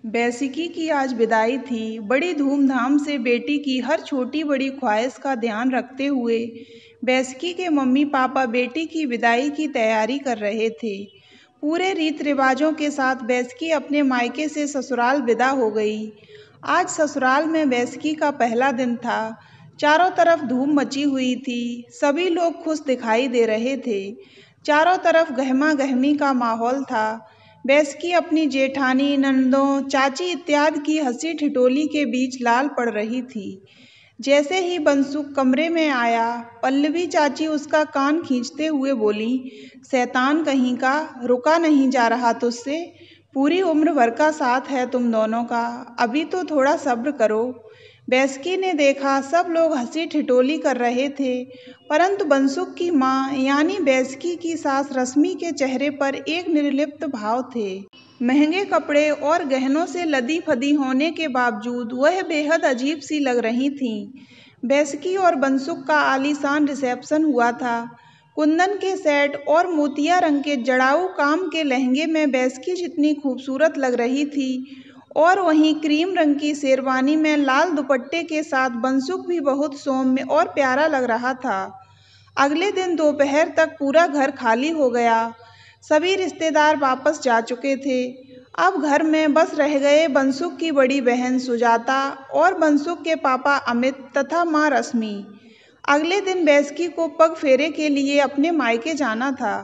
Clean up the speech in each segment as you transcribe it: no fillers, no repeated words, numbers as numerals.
बैसिकी की आज विदाई थी। बड़ी धूमधाम से बेटी की हर छोटी बड़ी ख्वाहिश का ध्यान रखते हुए बैसिकी के मम्मी पापा बेटी की विदाई की तैयारी कर रहे थे। पूरे रीत रिवाजों के साथ बैसिकी अपने मायके से ससुराल विदा हो गई। आज ससुराल में बैसिकी का पहला दिन था। चारों तरफ धूम मची हुई थी। सभी लोग खुश दिखाई दे रहे थे। चारों तरफ गहमा गहमी का माहौल था। बैसिकी अपनी जेठानी, ननदों, चाची इत्यादि की हंसी ठिठोली के बीच लाल पड़ रही थी। जैसे ही बंसुक कमरे में आया, पल्लवी चाची उसका कान खींचते हुए बोली, शैतान कहीं का, रुका नहीं जा रहा तुझसे। पूरी उम्र भर का साथ है तुम दोनों का, अभी तो थोड़ा सब्र करो। बैसिकी ने देखा सब लोग हंसी ठिठोली कर रहे थे, परंतु बंसुक की माँ यानी बैसिकी की सास रश्मि के चेहरे पर एक निर्लिप्त भाव थे। महंगे कपड़े और गहनों से लदी फदी होने के बावजूद वह बेहद अजीब सी लग रही थीं। बैसिकी और बंसुक का आलीशान रिसेप्शन हुआ था। कुंदन के सेट और मोतिया रंग के जड़ाऊ काम के लहंगे में बैसिकी जितनी खूबसूरत लग रही थी, और वहीं क्रीम रंग की शेरवानी में लाल दुपट्टे के साथ बंसुक भी बहुत सौम्य और प्यारा लग रहा था। अगले दिन दोपहर तक पूरा घर खाली हो गया। सभी रिश्तेदार वापस जा चुके थे। अब घर में बस रह गए बंसुक की बड़ी बहन सुजाता और बंसुक के पापा अमित तथा माँ रश्मि। अगले दिन बैसिकी को पग फेरे के लिए अपने मायके जाना था।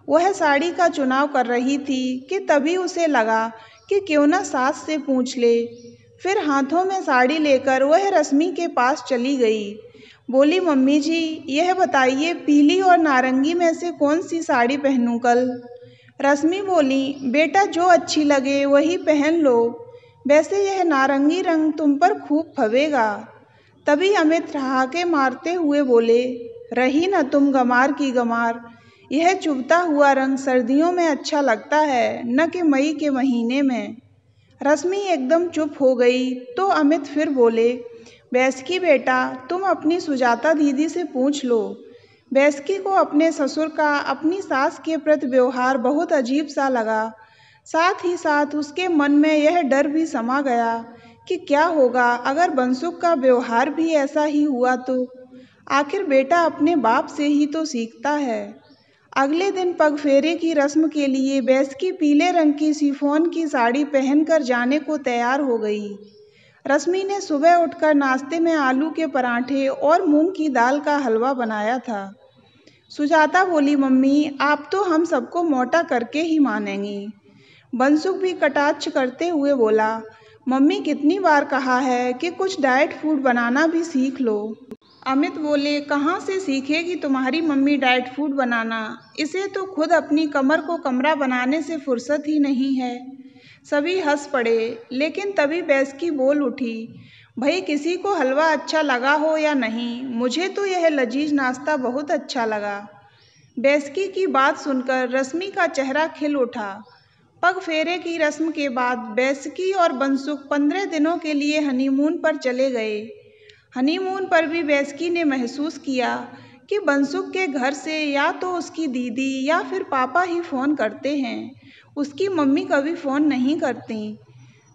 वह साड़ी का चुनाव कर रही थी कि तभी उसे लगा कि क्यों न सास से पूछ ले। फिर हाथों में साड़ी लेकर वह रश्मि के पास चली गई। बोली, मम्मी जी यह बताइए पीली और नारंगी में से कौन सी साड़ी पहनूं कल। रश्मि बोली, बेटा जो अच्छी लगे वही पहन लो, वैसे यह नारंगी रंग तुम पर खूब फवेगा। तभी अमित ठहाके मारते हुए बोले, रही न तुम गमार की गमार, यह चुभता हुआ रंग सर्दियों में अच्छा लगता है, न कि मई के महीने में। रश्मि एकदम चुप हो गई तो अमित फिर बोले, बैसिकी बेटा तुम अपनी सुजाता दीदी से पूछ लो। बैसिकी को अपने ससुर का अपनी सास के प्रति व्यवहार बहुत अजीब सा लगा। साथ ही साथ उसके मन में यह डर भी समा गया कि क्या होगा अगर बंसुक का व्यवहार भी ऐसा ही हुआ तो। आखिर बेटा अपने बाप से ही तो सीखता है। अगले दिन पगफेरे की रस्म के लिए बैसिकी पीले रंग की शिफॉन की साड़ी पहनकर जाने को तैयार हो गई। रश्मि ने सुबह उठकर नाश्ते में आलू के पराठे और मूंग की दाल का हलवा बनाया था। सुजाता बोली, मम्मी आप तो हम सबको मोटा करके ही मानेंगी। बंसुक भी कटाक्ष करते हुए बोला, मम्मी कितनी बार कहा है कि कुछ डाइट फूड बनाना भी सीख लो। अमित बोले, कहाँ से सीखेगी तुम्हारी मम्मी डाइट फूड बनाना, इसे तो खुद अपनी कमर को कमरा बनाने से फुर्सत ही नहीं है। सभी हंस पड़े, लेकिन तभी बैसिकी बोल उठी, भाई किसी को हलवा अच्छा लगा हो या नहीं, मुझे तो यह लजीज नाश्ता बहुत अच्छा लगा। बैसिकी की बात सुनकर रश्मि का चेहरा खिल उठा। पग फेरे की रस्म के बाद बैसिकी और बंसुक 15 दिनों के लिए हनीमून पर चले गए। हनीमून पर भी बैसिकी ने महसूस किया कि बंसुक के घर से या तो उसकी दीदी या फिर पापा ही फ़ोन करते हैं, उसकी मम्मी कभी फ़ोन नहीं करती।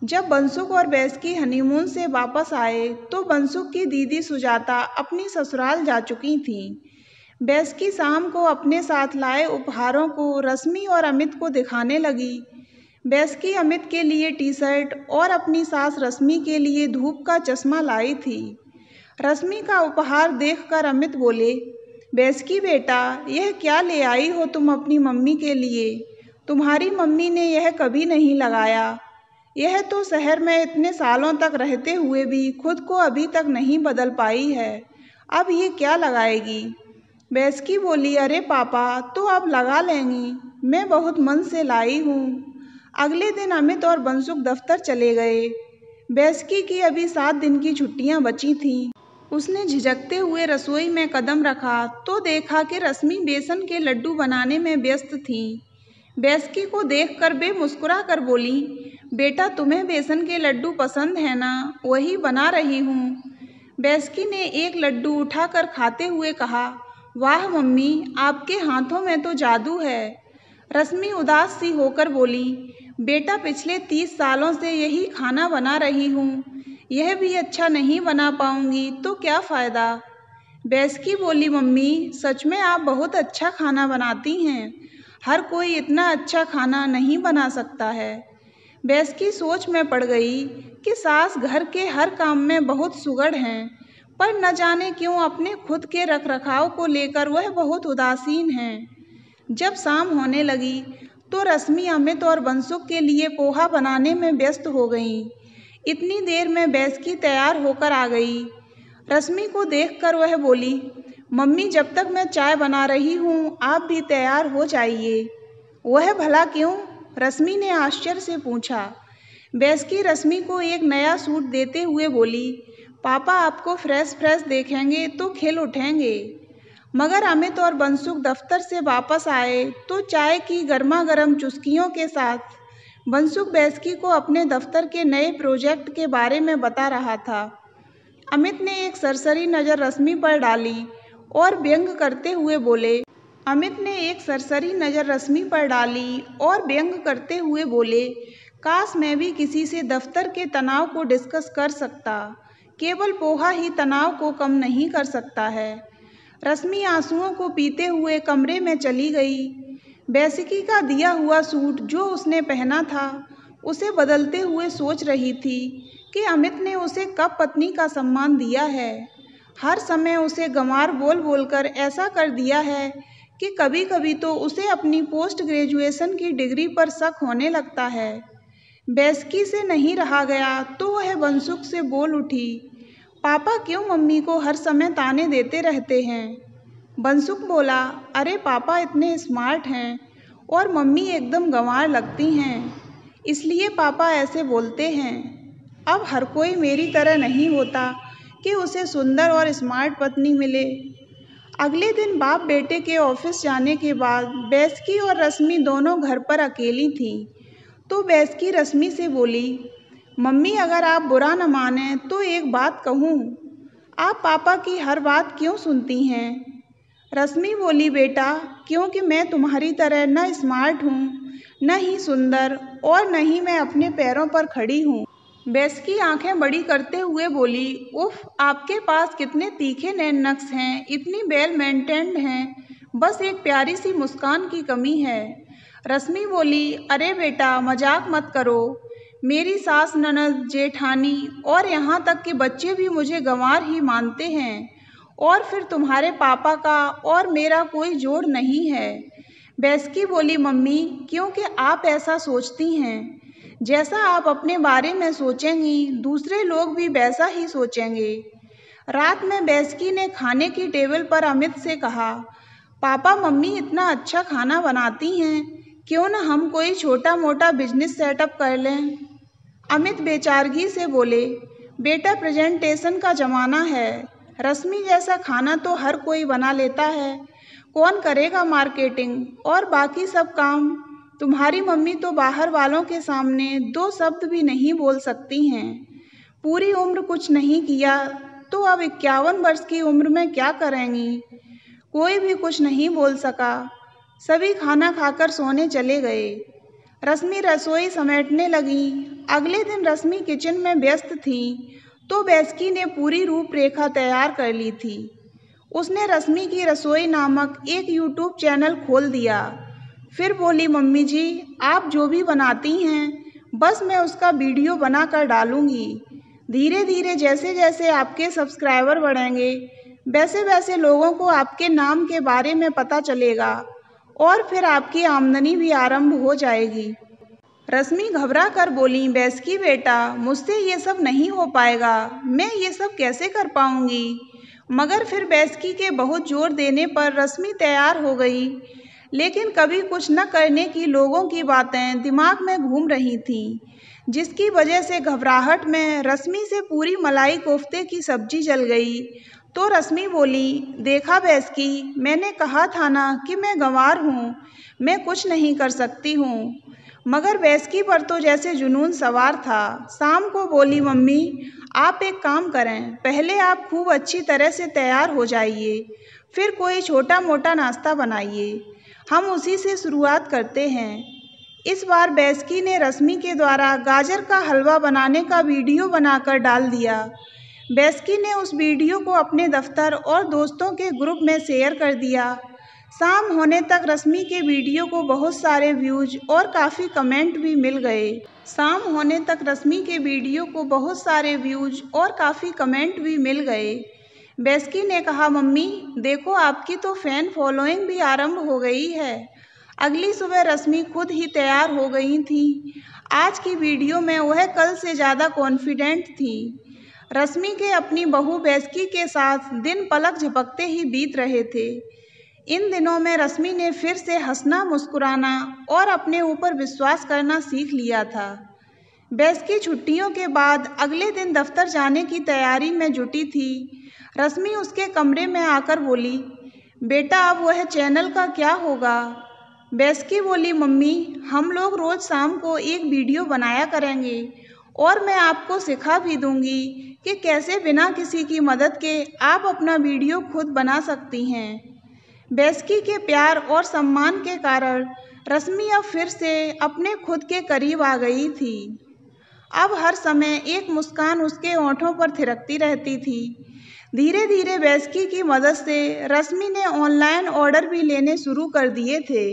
जब बंसुक और बैसिकी हनीमून से वापस आए तो बंसुक की दीदी सुजाता अपनी ससुराल जा चुकी थीं। बैसिकी शाम को अपने साथ लाए उपहारों को रश्मि और अमित को दिखाने लगी। बैसिकी अमित के लिए टी शर्ट और अपनी सास रश्मि के लिए धूप का चश्मा लाई थी। रश्मि का उपहार देखकर अमित बोले, बैसिकी बेटा यह क्या ले आई हो तुम अपनी मम्मी के लिए, तुम्हारी मम्मी ने यह कभी नहीं लगाया। यह तो शहर में इतने सालों तक रहते हुए भी खुद को अभी तक नहीं बदल पाई है, अब ये क्या लगाएगी। बैसिकी बोली, अरे पापा तो अब लगा लेंगी, मैं बहुत मन से लाई हूँ। अगले दिन अमित और बंसुक दफ्तर चले गए। बैसिकी की अभी 7 दिन की छुट्टियाँ बची थीं। उसने झिझकते हुए रसोई में कदम रखा तो देखा कि रश्मि बेसन के लड्डू बनाने में व्यस्त थी। बैसिकी को देखकर वे मुस्कुरा कर बोली, बेटा तुम्हें बेसन के लड्डू पसंद है ना, वही बना रही हूँ। बैसिकी ने एक लड्डू उठाकर खाते हुए कहा, वाह मम्मी आपके हाथों में तो जादू है। रश्मि उदास सी होकर बोली, बेटा पिछले 30 सालों से यही खाना बना रही हूँ, यह भी अच्छा नहीं बना पाऊंगी तो क्या फ़ायदा। बैस्की बोली, मम्मी सच में आप बहुत अच्छा खाना बनाती हैं, हर कोई इतना अच्छा खाना नहीं बना सकता है। बैस्की सोच में पड़ गई कि सास घर के हर काम में बहुत सुगड़ हैं, पर न जाने क्यों अपने खुद के रखरखाव को लेकर वह बहुत उदासीन हैं। जब शाम होने लगी तो रश्मि अमित और बंसुक के लिए पोहा बनाने में व्यस्त हो गईं। इतनी देर में बैस्की तैयार होकर आ गई। रश्मि को देखकर वह बोली, मम्मी जब तक मैं चाय बना रही हूँ आप भी तैयार हो जाइए। वह भला क्यों? रश्मि ने आश्चर्य से पूछा। बैस्की रश्मि को एक नया सूट देते हुए बोली, पापा आपको फ्रेश फ्रेश देखेंगे तो खिल उठेंगे। मगर अमित और बंसुक दफ्तर से वापस आए तो चाय की गर्मा गर्म चुस्कियों के साथ बंसुक बैस्की को अपने दफ्तर के नए प्रोजेक्ट के बारे में बता रहा था। अमित ने एक सरसरी नज़र रश्मि पर डाली और व्यंग करते हुए बोले काश मैं भी किसी से दफ्तर के तनाव को डिस्कस कर सकता, केवल पोहा ही तनाव को कम नहीं कर सकता है। रश्मि आंसुओं को पीते हुए कमरे में चली गई। बैस्की का दिया हुआ सूट जो उसने पहना था उसे बदलते हुए सोच रही थी कि अमित ने उसे कब पत्नी का सम्मान दिया है। हर समय उसे गंवार बोल बोलकर ऐसा कर दिया है कि कभी कभी तो उसे अपनी पोस्ट ग्रेजुएशन की डिग्री पर शक होने लगता है। बैस्की से नहीं रहा गया तो वह बंसुक से बोल उठी, पापा क्यों मम्मी को हर समय ताने देते रहते हैं। बंसुक बोला, अरे पापा इतने स्मार्ट हैं और मम्मी एकदम गंवार लगती हैं, इसलिए पापा ऐसे बोलते हैं। अब हर कोई मेरी तरह नहीं होता कि उसे सुंदर और स्मार्ट पत्नी मिले। अगले दिन बाप बेटे के ऑफिस जाने के बाद बैस्की और रश्मि दोनों घर पर अकेली थीं। तो बैस्की रश्मि से बोली, मम्मी अगर आप बुरा न माने तो एक बात कहूँ, आप पापा की हर बात क्यों सुनती हैं। रश्मि बोली, बेटा क्योंकि मैं तुम्हारी तरह न स्मार्ट हूँ, न ही सुंदर और न ही मैं अपने पैरों पर खड़ी हूँ। बैस्की आंखें बड़ी करते हुए बोली, उफ आपके पास कितने तीखे नैन नक्श हैं, इतनी वेल मेंटेन्ड हैं, बस एक प्यारी सी मुस्कान की कमी है। रश्मि बोली, अरे बेटा मजाक मत करो, मेरी सास ननद जेठानी और यहाँ तक कि बच्चे भी मुझे गंवार ही मानते हैं, और फिर तुम्हारे पापा का और मेरा कोई जोड़ नहीं है। बैस्की बोली, मम्मी क्योंकि आप ऐसा सोचती हैं, जैसा आप अपने बारे में सोचेंगी दूसरे लोग भी वैसा ही सोचेंगे। रात में बैस्की ने खाने की टेबल पर अमित से कहा, पापा मम्मी इतना अच्छा खाना बनाती हैं, क्यों न हम कोई छोटा मोटा बिजनेस सेटअप कर लें। अमित बेचारगी से बोले, बेटा प्रेजेंटेशन का ज़माना है, रश्मि जैसा खाना तो हर कोई बना लेता है, कौन करेगा मार्केटिंग और बाकी सब काम। तुम्हारी मम्मी तो बाहर वालों के सामने 2 शब्द भी नहीं बोल सकती हैं। पूरी उम्र कुछ नहीं किया तो अब 51 वर्ष की उम्र में क्या करेंगी। कोई भी कुछ नहीं बोल सका। सभी खाना खाकर सोने चले गए। रश्मि रसोई समेटने लगी। अगले दिन रश्मि किचन में व्यस्त थी तो बैस्की ने पूरी रूपरेखा तैयार कर ली थी। उसने रश्मि की रसोई नामक एक यूट्यूब चैनल खोल दिया। फिर बोली, मम्मी जी आप जो भी बनाती हैं बस मैं उसका वीडियो बनाकर डालूंगी। धीरे धीरे जैसे जैसे आपके सब्सक्राइबर बढ़ेंगे वैसे वैसे लोगों को आपके नाम के बारे में पता चलेगा और फिर आपकी आमदनी भी आरंभ हो जाएगी। रश्मि घबरा कर बोली, बैस्की बेटा मुझसे ये सब नहीं हो पाएगा, मैं ये सब कैसे कर पाऊंगी। मगर फिर बैस्की के बहुत जोर देने पर रश्मि तैयार हो गई, लेकिन कभी कुछ न करने की लोगों की बातें दिमाग में घूम रही थीं, जिसकी वजह से घबराहट में रश्मि से पूरी मलाई कोफ्ते की सब्जी जल गई। तो रश्मि बोली, देखा बैस्की मैंने कहा था ना कि मैं गंवार हूँ, मैं कुछ नहीं कर सकती हूँ। मगर बैस्की पर तो जैसे जुनून सवार था। शाम को बोली, मम्मी आप एक काम करें, पहले आप खूब अच्छी तरह से तैयार हो जाइए, फिर कोई छोटा मोटा नाश्ता बनाइए, हम उसी से शुरुआत करते हैं। इस बार बैस्की ने रश्मि के द्वारा गाजर का हलवा बनाने का वीडियो बनाकर डाल दिया। बैस्की ने उस वीडियो को अपने दफ्तर और दोस्तों के ग्रुप में शेयर कर दिया। शाम होने तक रश्मि के वीडियो को बहुत सारे व्यूज और काफ़ी कमेंट भी मिल गए। शाम होने तक रश्मि के वीडियो को बहुत सारे व्यूज और काफ़ी कमेंट भी मिल गए। बैस्की ने कहा, मम्मी देखो आपकी तो फैन फॉलोइंग भी आरंभ हो गई है। अगली सुबह रश्मि खुद ही तैयार हो गई थी। आज की वीडियो में वह कल से ज़्यादा कॉन्फिडेंट थी। रश्मि के अपनी बहू बैस्की के साथ दिन पलक झपकते ही बीत रहे थे। इन दिनों में रश्मि ने फिर से हंसना, मुस्कुराना और अपने ऊपर विश्वास करना सीख लिया था। बैस्की छुट्टियों के बाद अगले दिन दफ्तर जाने की तैयारी में जुटी थी। रश्मि उसके कमरे में आकर बोली, बेटा अब वह चैनल का क्या होगा? बैस्की बोली, मम्मी हम लोग रोज़ शाम को एक वीडियो बनाया करेंगे और मैं आपको सिखा भी दूंगी कि कैसे बिना किसी की मदद के आप अपना वीडियो खुद बना सकती हैं। बैस्की के प्यार और सम्मान के कारण रश्मि अब फिर से अपने खुद के करीब आ गई थी। अब हर समय एक मुस्कान उसके होठों पर थिरकती रहती थी। धीरे धीरे बैस्की की मदद से रश्मि ने ऑनलाइन ऑर्डर भी लेने शुरू कर दिए थे।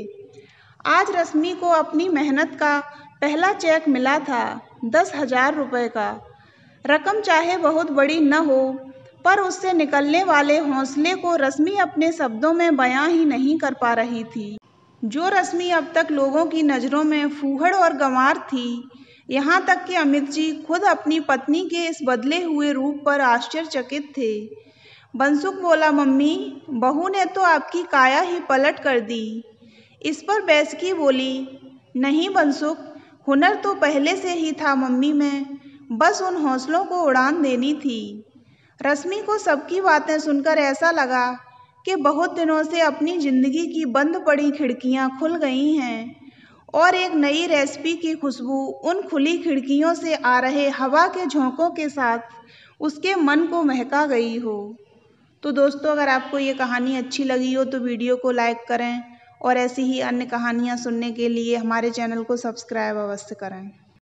आज रश्मि को अपनी मेहनत का पहला चेक मिला था, 10,000 रुपये का। रकम चाहे बहुत बड़ी न हो, पर उससे निकलने वाले हौसले को रश्मि अपने शब्दों में बयां ही नहीं कर पा रही थी। जो रश्मि अब तक लोगों की नज़रों में फूहड़ और गंवार थी, यहाँ तक कि अमित जी खुद अपनी पत्नी के इस बदले हुए रूप पर आश्चर्यचकित थे। बंसुक बोला, मम्मी बहू ने तो आपकी काया ही पलट कर दी। इस पर बैस्की बोली, नहीं बंसुक, हुनर तो पहले से ही था मम्मी में, बस उन हौसलों को उड़ान देनी थी। रश्मि को सबकी बातें सुनकर ऐसा लगा कि बहुत दिनों से अपनी ज़िंदगी की बंद पड़ी खिड़कियां खुल गई हैं और एक नई रेसिपी की खुशबू उन खुली खिड़कियों से आ रहे हवा के झोंकों के साथ उसके मन को महका गई हो। तो दोस्तों, अगर आपको ये कहानी अच्छी लगी हो तो वीडियो को लाइक करें और ऐसी ही अन्य कहानियाँ सुनने के लिए हमारे चैनल को सब्सक्राइब अवश्य करें।